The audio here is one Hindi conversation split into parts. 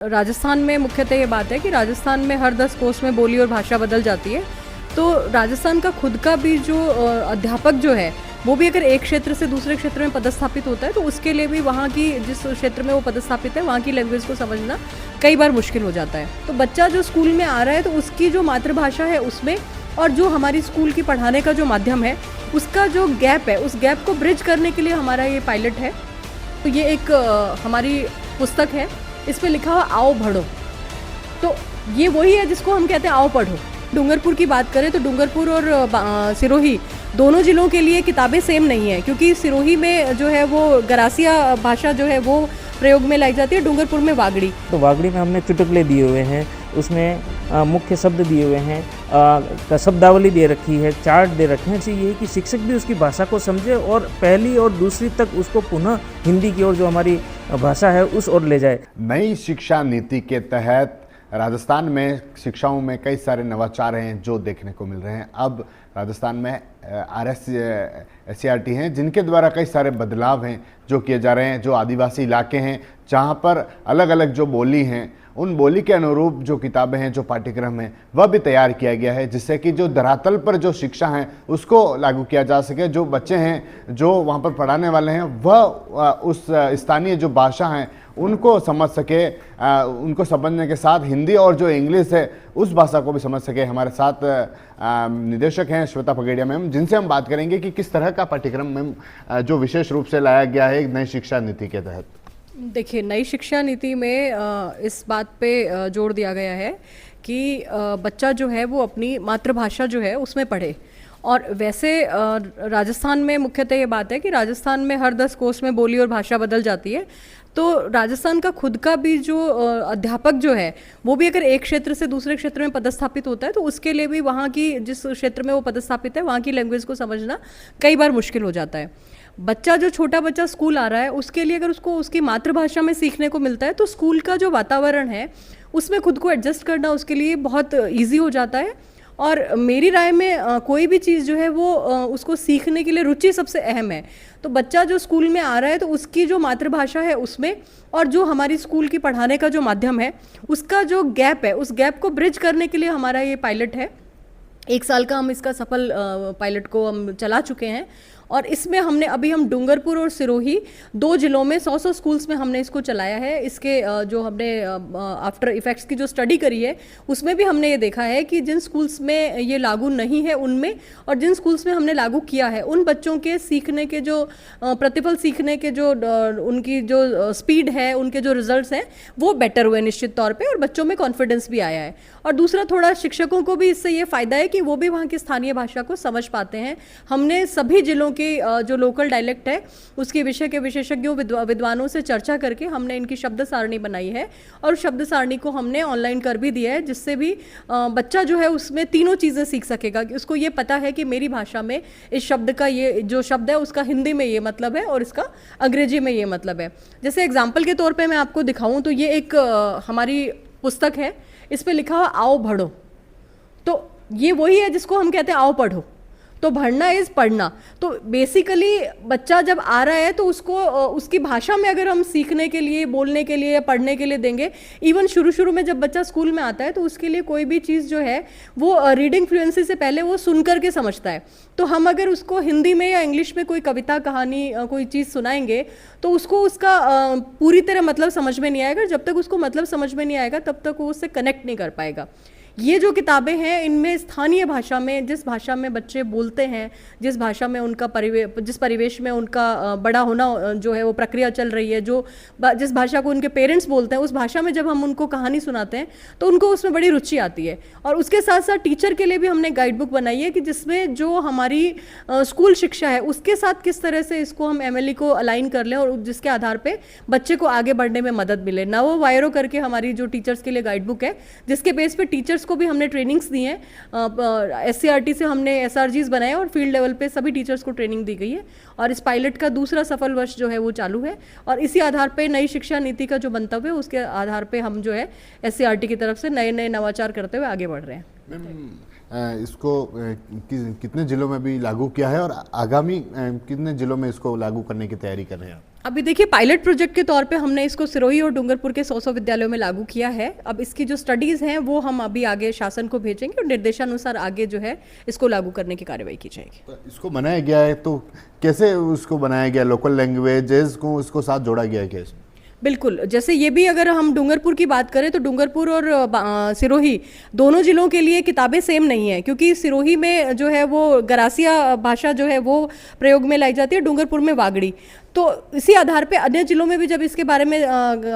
राजस्थान में मुख्यतः ये बात है कि राजस्थान में हर 10 कोस में बोली और भाषा बदल जाती है। तो राजस्थान का खुद का भी जो अध्यापक जो है वो भी अगर एक क्षेत्र से दूसरे क्षेत्र में पदस्थापित होता है तो उसके लिए भी वहाँ की जिस क्षेत्र में वो पदस्थापित है वहाँ की लैंग्वेज को समझना कई बार मुश्किल हो जाता है। तो बच्चा जो स्कूल में आ रहा है तो उसकी जो मातृभाषा है उसमें और जो हमारी स्कूल की पढ़ाने का जो माध्यम है उसका जो गैप है उस गैप को ब्रिज करने के लिए हमारा ये पायलट है। तो ये एक हमारी पुस्तक है, इस पे लिखा हुआ आओ बढ़ो। तो ये वही है जिसको हम कहते हैं आओ पढ़ो। डूंगरपुर की बात करें तो डूंगरपुर और सिरोही दोनों जिलों के लिए किताबें सेम नहीं है, क्योंकि सिरोही में जो है वो गरासिया भाषा जो है वो प्रयोग में लाई जाती है, डूंगरपुर में वागड़ी। तो वागड़ी में हमने चुटकुले दिए हुए हैं, उसमें मुख्य शब्द दिए हुए हैं, शब्दावली दे रखी है, चार्ट दे रखे हैं। ये है कि शिक्षक भी उसकी भाषा को समझे और पहली और दूसरी तक उसको पुनः हिंदी की ओर जो हमारी भाषा है उस ओर ले जाए। नई शिक्षा नीति के तहत राजस्थान में शिक्षाओं में कई सारे नवाचार हैं जो देखने को मिल रहे हैं। अब राजस्थान में SCERT हैं जिनके द्वारा कई सारे बदलाव हैं जो किए जा रहे हैं। जो आदिवासी इलाके हैं जहां पर अलग अलग जो बोली हैं उन बोली के अनुरूप जो किताबें हैं, जो पाठ्यक्रम है वह भी तैयार किया गया है, जिससे कि जो धरातल पर जो शिक्षा है उसको लागू किया जा सके। जो बच्चे हैं जो वहाँ पर पढ़ाने वाले हैं वह उस स्थानीय जो भाषा है उनको समझ सके, उनको समझने के साथ हिंदी और जो इंग्लिश है उस भाषा को भी समझ सके। हमारे साथ निदेशक हैं श्वेता पगेड़िया मैम, जिनसे हम बात करेंगे कि किस तरह का पाठ्यक्रम मैम जो विशेष रूप से लाया गया है नई शिक्षा नीति के तहत। देखिए, नई शिक्षा नीति में इस बात पे जोर दिया गया है कि बच्चा जो है वो अपनी मातृभाषा जो है उसमें पढ़े। और वैसे राजस्थान में मुख्यतः ये बात है कि राजस्थान में हर 10 कोस में बोली और भाषा बदल जाती है। तो राजस्थान का खुद का भी जो अध्यापक जो है वो भी अगर एक क्षेत्र से दूसरे क्षेत्र में पदस्थापित होता है तो उसके लिए भी वहाँ की जिस क्षेत्र में वो पदस्थापित है वहाँ की लैंग्वेज को समझना कई बार मुश्किल हो जाता है। बच्चा जो छोटा बच्चा स्कूल आ रहा है उसके लिए अगर उसको उसकी मातृभाषा में सीखने को मिलता है तो स्कूल का जो वातावरण है उसमें खुद को एडजस्ट करना उसके लिए बहुत ईजी हो जाता है। और मेरी राय में कोई भी चीज़ जो है वो उसको सीखने के लिए रुचि सबसे अहम है। तो बच्चा जो स्कूल में आ रहा है तो उसकी जो मातृभाषा है उसमें और जो हमारी स्कूल की पढ़ाने का जो माध्यम है उसका जो गैप है उस गैप को ब्रिज करने के लिए हमारा ये पायलट है। 1 साल का हम इसका सफल पायलट को हम चला चुके हैं और इसमें हमने अभी हम डूंगरपुर और सिरोही 2 जिलों में 100 स्कूल्स में हमने इसको चलाया है। इसके जो हमने आफ्टर इफेक्ट्स की जो स्टडी करी है उसमें भी हमने ये देखा है कि जिन स्कूल्स में ये लागू नहीं है उनमें और जिन स्कूल्स में हमने लागू किया है उन बच्चों के सीखने के जो प्रतिफल सीखने के जो उनकी जो स्पीड है, उनके जो रिजल्ट्स हैं वो बेटर हुए निश्चित तौर पर और बच्चों में कॉन्फिडेंस भी आया है। और दूसरा, थोड़ा शिक्षकों को भी इससे ये फ़ायदा है कि वो भी वहाँ की स्थानीय भाषा को समझ पाते हैं। हमने सभी जिलों जो लोकल डायलेक्ट है उसके विषय के विशेषज्ञों विद्वानों से चर्चा करके हमने इनकी शब्द सारणी बनाई है और शब्द सारणी को हमने ऑनलाइन कर भी दिया है, जिससे भी बच्चा जो है उसमें तीनों चीज़ें सीख सकेगा कि उसको ये पता है कि मेरी भाषा में इस शब्द का ये जो शब्द है उसका हिंदी में ये मतलब है और इसका अंग्रेजी में ये मतलब है। जैसे एग्जाम्पल के तौर पर मैं आपको दिखाऊँ तो ये एक हमारी पुस्तक है, इस पर लिखा हुआ आओ बढ़ो। तो ये वही है जिसको हम कहते हैं आओ पढ़ो। तो बढ़ना इज पढ़ना। तो बेसिकली बच्चा जब आ रहा है तो उसको उसकी भाषा में अगर हम सीखने के लिए, बोलने के लिए या पढ़ने के लिए देंगे, इवन शुरू में जब बच्चा स्कूल में आता है तो उसके लिए कोई भी चीज़ जो है वो रीडिंग फ्लुएंसी से पहले वो सुन करके समझता है। तो हम अगर उसको हिंदी में या इंग्लिश में कोई कविता, कहानी, कोई चीज़ सुनाएंगे तो उसको उसका पूरी तरह मतलब समझ में नहीं आएगा। जब तक उसको मतलब समझ में नहीं आएगा तब तक वो उससे कनेक्ट नहीं कर पाएगा। ये जो किताबें हैं इनमें स्थानीय भाषा में, जिस भाषा में बच्चे बोलते हैं, जिस भाषा में उनका जिस परिवेश में उनका बड़ा होना जो है वो प्रक्रिया चल रही है, जिस भाषा को उनके पेरेंट्स बोलते हैं उस भाषा में जब हम उनको कहानी सुनाते हैं तो उनको उसमें बड़ी रुचि आती है। और उसके साथ साथ टीचर के लिए भी हमने गाइड बुक बनाई है कि जिसमें जो हमारी स्कूल शिक्षा है उसके साथ किस तरह से इसको हम MLE को अलाइन कर लें और जिसके आधार पर बच्चे को आगे बढ़ने में मदद मिले। नवो वायरो करके हमारी जो टीचर्स के लिए गाइड बुक है, जिसके बेस पर टीचर्स को भी हमने ट्रेनिंग्स दी हैं। SCERT से हमने SRGs बनाए और फील्ड लेवल पे सभी टीचर्स को ट्रेनिंग दी गई है। और इस पायलट का दूसरा सफल वर्ष जो है वो चालू है और इसी आधार पे नई शिक्षा नीति का जो मंतव्य है उसके आधार पे हम जो है SCERT की तरफ से नए नए नवाचार करते हुए आगे बढ़ रहे हैं। मैम, इसको कितने जिलों में भी लागू किया है और आगामी कितने जिलों में इसको लागू करने की तैयारी कर रहे हैं आप? अभी देखिए पायलट प्रोजेक्ट के तौर पे हमने इसको सिरोही और डूंगरपुर के 100 विद्यालयों में लागू किया है। अब इसकी जो स्टडीज़ हैं वो हम अभी आगे शासन को भेजेंगे और निर्देशानुसार आगे जो है इसको लागू करने की कार्रवाई की जाएगी। तो इसको बनाया गया है तो कैसे उसको बनाया गया, लोकल लैंग्वेजेस को उसको साथ जोड़ा गया है क्या इसमें? बिल्कुल, जैसे ये भी अगर हम डूंगरपुर की बात करें तो डूंगरपुर और सिरोही दोनों जिलों के लिए किताबें सेम नहीं है, क्योंकि सिरोही में जो है वो गरासिया भाषा जो है वो प्रयोग में लाई जाती है, डूंगरपुर में वागड़ी। तो इसी आधार पे अन्य जिलों में भी जब इसके बारे में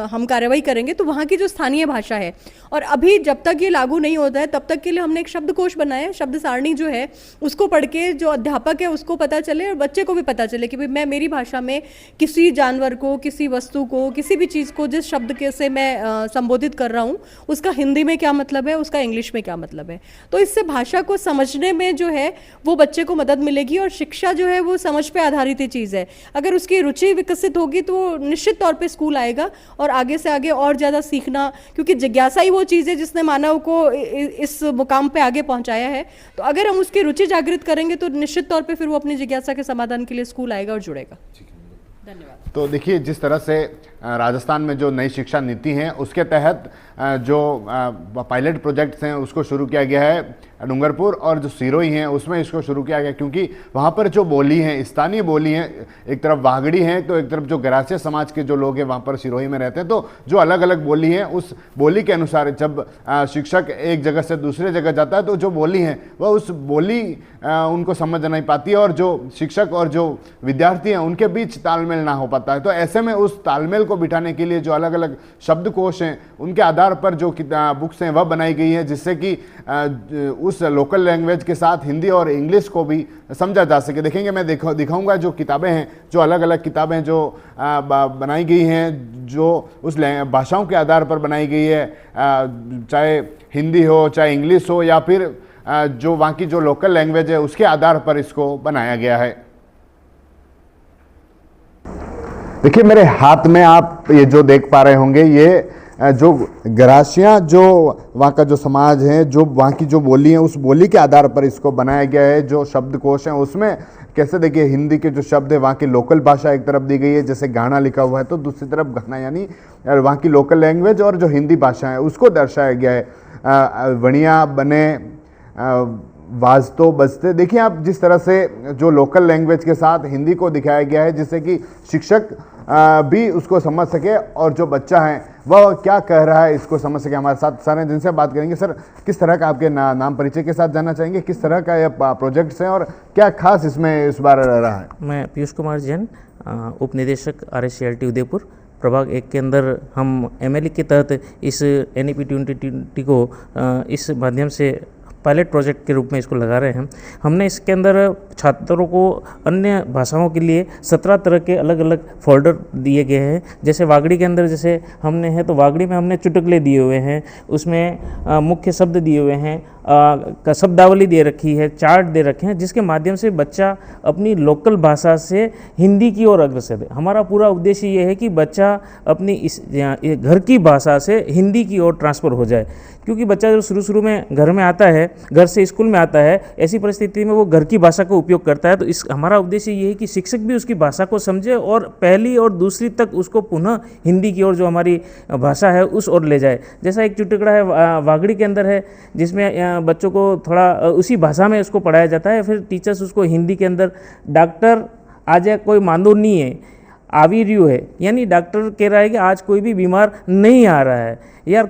हम कार्रवाई करेंगे तो वहाँ की जो स्थानीय भाषा है, और अभी जब तक ये लागू नहीं होता है तब तक के लिए हमने एक शब्दकोश बनाया है, शब्द सारणी जो है उसको पढ़ के जो अध्यापक है उसको पता चले और बच्चे को भी पता चले कि भाई मैं मेरी भाषा में किसी जानवर को, किसी वस्तु को, किसी भी चीज़ को जिस शब्द के से मैं संबोधित कर रहा हूँ उसका हिंदी में क्या मतलब है, उसका इंग्लिश में क्या मतलब है। तो इससे भाषा को समझने में जो है वो बच्चे को मदद मिलेगी, और शिक्षा जो है वो समझ पे आधारित ही चीज़ है। अगर उसकी रुचि विकसित होगी तो निश्चित तौर पे स्कूल आएगा और आगे से आगे और ज़्यादा सीखना, क्योंकि जिज्ञासा ही वो चीज़ है जिसने मानव को इस मुकाम पे आगे पहुंचाया है। तो अगर हम उसकी रुचि जागृत करेंगे तो निश्चित तौर पे फिर वो अपनी जिज्ञासा के समाधान के लिए स्कूल आएगा और जुड़ेगा। धन्यवाद। तो देखिए जिस तरह से राजस्थान में जो नई शिक्षा नीति है उसके तहत जो पायलट प्रोजेक्ट्स हैं उसको शुरू किया गया है डूंगरपुर, और जो सिरोही हैं उसमें इसको शुरू किया गया क्योंकि वहाँ पर जो बोली है, स्थानीय बोली है, एक तरफ वागड़ी है तो एक तरफ जो गरासिया समाज के जो लोग हैं वहाँ पर सिरोही में रहते हैं, तो जो अलग अलग बोली है उस बोली के अनुसार जब शिक्षक एक जगह से दूसरे जगह जाता है तो जो बोली है वह उस बोली उनको समझ नहीं पाती है और जो शिक्षक और जो विद्यार्थी हैं उनके बीच तालमेल ना हो पाता है। तो ऐसे में उस तालमेल को बिठाने के लिए जो अलग अलग शब्दकोश हैं उनके आधार पर जो बुक्स हैं वह बनाई गई है, जिससे कि उस लोकल लैंग्वेज के साथ हिंदी और इंग्लिश को भी समझा जा सके। देखेंगे, मैं दिखाऊंगा जो किताबें हैं, जो अलग अलग किताबें जो बनाई गई हैं, जो उस भाषाओं के आधार पर बनाई गई है, चाहे हिंदी हो, चाहे इंग्लिश हो, या फिर जो वहाँ की जो लोकल लैंग्वेज है उसके आधार पर इसको बनाया गया है। देखिए मेरे हाथ में आप ये जो देख पा रहे होंगे, ये जो गरासिया जो वहाँ का जो समाज है, जो वहाँ की जो बोली है, उस बोली के आधार पर इसको बनाया गया है। जो शब्दकोश है उसमें कैसे देखिए हिंदी के जो शब्द है वहाँ की लोकल भाषा एक तरफ दी गई है, जैसे गाना लिखा हुआ है, तो दूसरी तरफ गाना यानी वहाँ की लोकल लैंग्वेज और जो हिंदी भाषा है उसको दर्शाया गया है। वणिया बने वाजतो बजते, देखिए आप जिस तरह से जो लोकल लैंग्वेज के साथ हिंदी को दिखाया गया है, जिससे कि शिक्षक भी उसको समझ सके और जो बच्चा है वह क्या कह रहा है इसको समझ सके। हमारे साथ सर हैं जिनसे बात करेंगे। सर, किस तरह का आपके नाम परिचय के साथ जानना चाहेंगे, किस तरह का ये प्रोजेक्ट्स हैं और क्या खास इसमें इस बार रहा है? मैं पीयूष कुमार जैन, उप निदेशक RSCRT उदयपुर प्रभाग 1 के अंदर हम MLE के तहत इस NEP 2020 को इस माध्यम से पायलट प्रोजेक्ट के रूप में इसको लगा रहे हैं। हमने इसके अंदर छात्रों को अन्य भाषाओं के लिए 17 तरह के अलग अलग फोल्डर दिए गए हैं। जैसे वागड़ी के अंदर जैसे हमने है तो वागड़ी में हमने चुटकुले दिए हुए हैं, उसमें मुख्य शब्द दिए हुए हैं, शब्दावली दे रखी है, चार्ट दे रखे हैं, जिसके माध्यम से बच्चा अपनी लोकल भाषा से हिंदी की ओर अग्रसर है। हमारा पूरा उद्देश्य ये है कि बच्चा अपनी इस घर की भाषा से हिंदी की ओर ट्रांसफ़र हो जाए, क्योंकि बच्चा जो शुरू में घर में आता है, घर से स्कूल में आता है, ऐसी परिस्थिति में वो घर की भाषा का उपयोग करता है। तो इस हमारा उद्देश्य ये है कि शिक्षक भी उसकी भाषा को समझे और पहली और दूसरी तक उसको पुनः हिंदी की ओर जो हमारी भाषा है उस ओर ले जाए। जैसा एक चुटकुला है वागड़ी के अंदर है, जिसमें बच्चों को थोड़ा उसी भाषा में उसको पढ़ाया जाता है। फिर टीचर्स उसको हिंदी के अंदर, डॉक्टर आज कोई मांदो नहीं है, आवी रही है, यानी डॉक्टर कह रहा है कि आज कोई भी बीमार नहीं आ रहा है, यार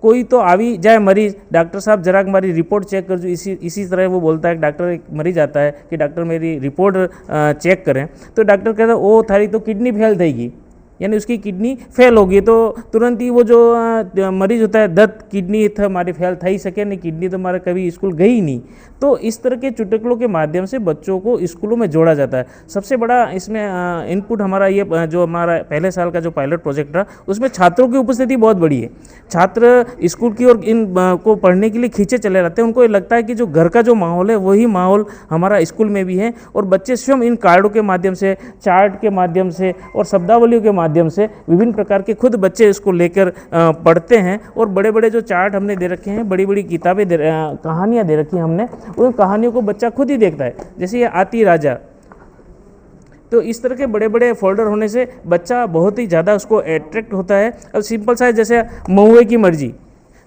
कोई तो आवी जाए मरीज, डॉक्टर साहब जरा हमारी रिपोर्ट चेक कर जो। इसी तरह वो बोलता है, डॉक्टर एक मरीज आता है कि डॉक्टर मेरी रिपोर्ट चेक करें, तो डॉक्टर कहता है ओ थारी तो किडनी फेल थी, यानी उसकी किडनी फेल होगी। तो तुरंत ही वो जो मरीज होता है, दत्त किडनी था हमारी फेल था ही सके नहीं, किडनी तो हमारा कभी स्कूल गई ही नहीं। तो इस तरह के चुटकुलों के माध्यम से बच्चों को स्कूलों में जोड़ा जाता है। सबसे बड़ा इसमें इनपुट हमारा ये जो हमारा पहले साल का जो पायलट प्रोजेक्ट रहा, उसमें छात्रों की उपस्थिति बहुत बड़ी है। छात्र स्कूल की ओर इन को पढ़ने के लिए खींचे चले रहते हैं। उनको ये लगता है कि जो घर का जो माहौल है वही माहौल हमारा स्कूल में भी है, और बच्चे स्वयं इन कार्डों के माध्यम से, चार्ट के माध्यम से और शब्दावलियों के माध्यम से विभिन्न प्रकार के खुद बच्चे इसको लेकर पढ़ते हैं। और बड़े बड़े जो चार्ट हमने दे रखे हैं, बड़ी बड़ी किताबें कहानियाँ दे रखी हैं हमने, उन कहानियों को बच्चा खुद ही देखता है। जैसे ये आती राजा, तो इस तरह के बड़े बड़े फोल्डर होने से बच्चा बहुत ही ज़्यादा उसको अट्रैक्ट होता है। अब सिंपल सा है, जैसे महुए की मर्जी,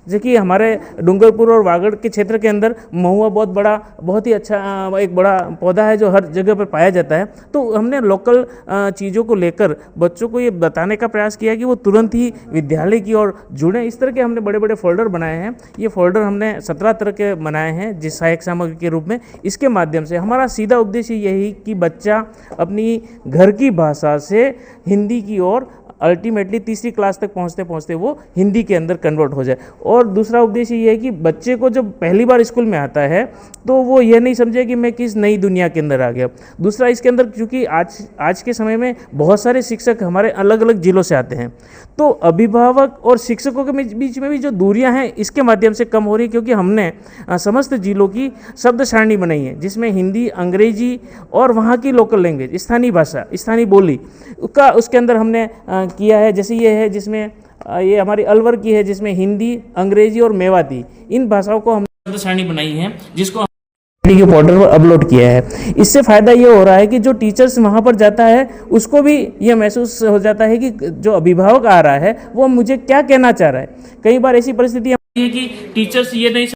जैसे कि हमारे डूंगरपुर और वागड़ के क्षेत्र के अंदर महुआ बहुत ही अच्छा एक बड़ा पौधा है जो हर जगह पर पाया जाता है। तो हमने लोकल चीज़ों को लेकर बच्चों को ये बताने का प्रयास किया कि वो तुरंत ही विद्यालय की ओर जुड़ें। इस तरह के हमने बड़े बड़े फोल्डर बनाए हैं। ये फोल्डर हमने 17 तरह के बनाए हैं जिस सहायक सामग्री के रूप में। इसके माध्यम से हमारा सीधा उद्देश्य यही कि बच्चा अपनी घर की भाषा से हिंदी की ओर अल्टीमेटली तीसरी क्लास तक पहुंचते पहुंचते वो हिंदी के अंदर कन्वर्ट हो जाए। और दूसरा उद्देश्य ये है कि बच्चे को जब पहली बार स्कूल में आता है तो वो ये नहीं समझे कि मैं किस नई दुनिया के अंदर आ गया। दूसरा, इसके अंदर क्योंकि आज के समय में बहुत सारे शिक्षक हमारे अलग अलग जिलों से आते हैं, तो अभिभावक और शिक्षकों के बीच में भी जो दूरियां हैं इसके माध्यम से कम हो रही है, क्योंकि हमने समस्त जिलों की शब्द सारणी बनाई है जिसमें हिंदी, अंग्रेजी और वहाँ की लोकल लैंग्वेज, स्थानीय भाषा, स्थानीय बोली का उसके अंदर हमने किया है। जैसे ये है जिसमें ये हमारी अलवर की है जिसमें हिंदी, अंग्रेजी और मेवाती, इन भाषाओं को हमने शब्द सारणी बनाई है जिसको के पोर्टल पर अपलोड किया है। इससे फ़ायदा ये हो रहा है कि जो टीचर्स वहाँ पर जाता है उसको भी ये महसूस हो जाता है कि जो अभिभावक आ रहा है वो मुझे क्या कहना चाह रहा है। कई बार ऐसी परिस्थिति है कि टीचर्स ये नहीं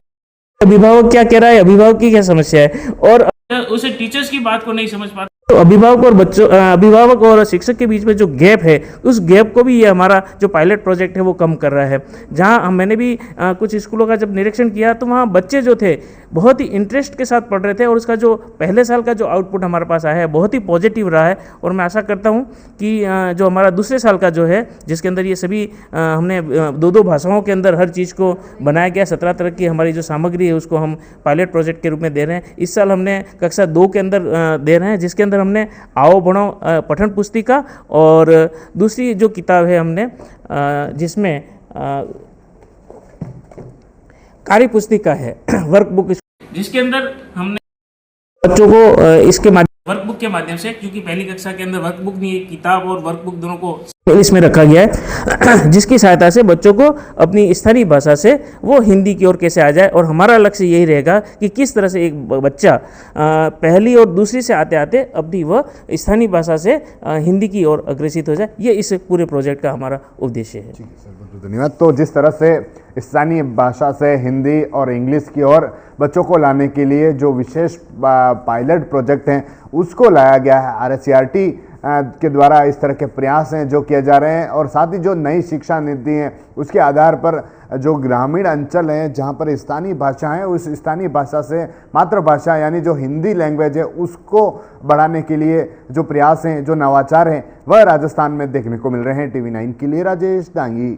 अभिभावक क्या कह रहा है, अभिभावक की क्या समस्या है, और उसे टीचर्स की बात को नहीं समझ पाता। तो अभिभावक और शिक्षक के बीच में जो गैप है, उस गैप को भी ये हमारा जो पायलट प्रोजेक्ट है वो कम कर रहा है। जहाँ मैंने भी कुछ स्कूलों का जब निरीक्षण किया तो वहाँ बच्चे जो थे बहुत ही इंटरेस्ट के साथ पढ़ रहे थे, और उसका जो पहले साल का जो आउटपुट हमारे पास आया है बहुत ही पॉजिटिव रहा है। और मैं आशा करता हूँ कि जो हमारा दूसरे साल का जो है जिसके अंदर ये सभी हमने दो भाषाओं के अंदर हर चीज़ को बनाया गया, 17 तरह की हमारी जो सामग्री है उसको हम पायलट प्रोजेक्ट के रूप में दे रहे हैं। इस साल हमने कक्षा 2 के अंदर दे रहे हैं, जिसके अंदर हमने आओ बढ़ो पठन पुस्तिका और दूसरी जो किताब है हमने जिसमें कार्य पुस्तिका है, वर्कबुक, जिसके अंदर हमने बच्चों को इसके वर्कबुक के माध्यम से, क्योंकि पहली कक्षा के अंदर वर्कबुक नहीं, किताब और वर्कबुक दोनों को इसमें रखा गया है, जिसकी सहायता से बच्चों को अपनी स्थानीय भाषा से वो हिंदी की ओर कैसे आ जाए। और हमारा लक्ष्य यही रहेगा कि किस तरह से एक बच्चा पहली और दूसरी से आते आते अपनी वह स्थानीय भाषा से हिंदी की ओर अग्रसित हो जाए। ये इस पूरे प्रोजेक्ट का हमारा उद्देश्य है। धन्यवाद। तो जिस तरह से स्थानीय भाषा से हिंदी और इंग्लिश की ओर बच्चों को लाने के लिए जो विशेष पायलट प्रोजेक्ट हैं उसको लाया गया है, RSCRT के द्वारा इस तरह के प्रयास हैं जो किए जा रहे हैं। और साथ ही जो नई शिक्षा नीति है उसके आधार पर जो ग्रामीण अंचल हैं जहाँ पर स्थानीय भाषा है, उस स्थानीय भाषा से मातृभाषा यानी जो हिंदी लैंग्वेज है उसको बढ़ाने के लिए जो प्रयास हैं, जो नवाचार हैं, वह राजस्थान में देखने को मिल रहे हैं। TV9 के लिए राजेश डांगी।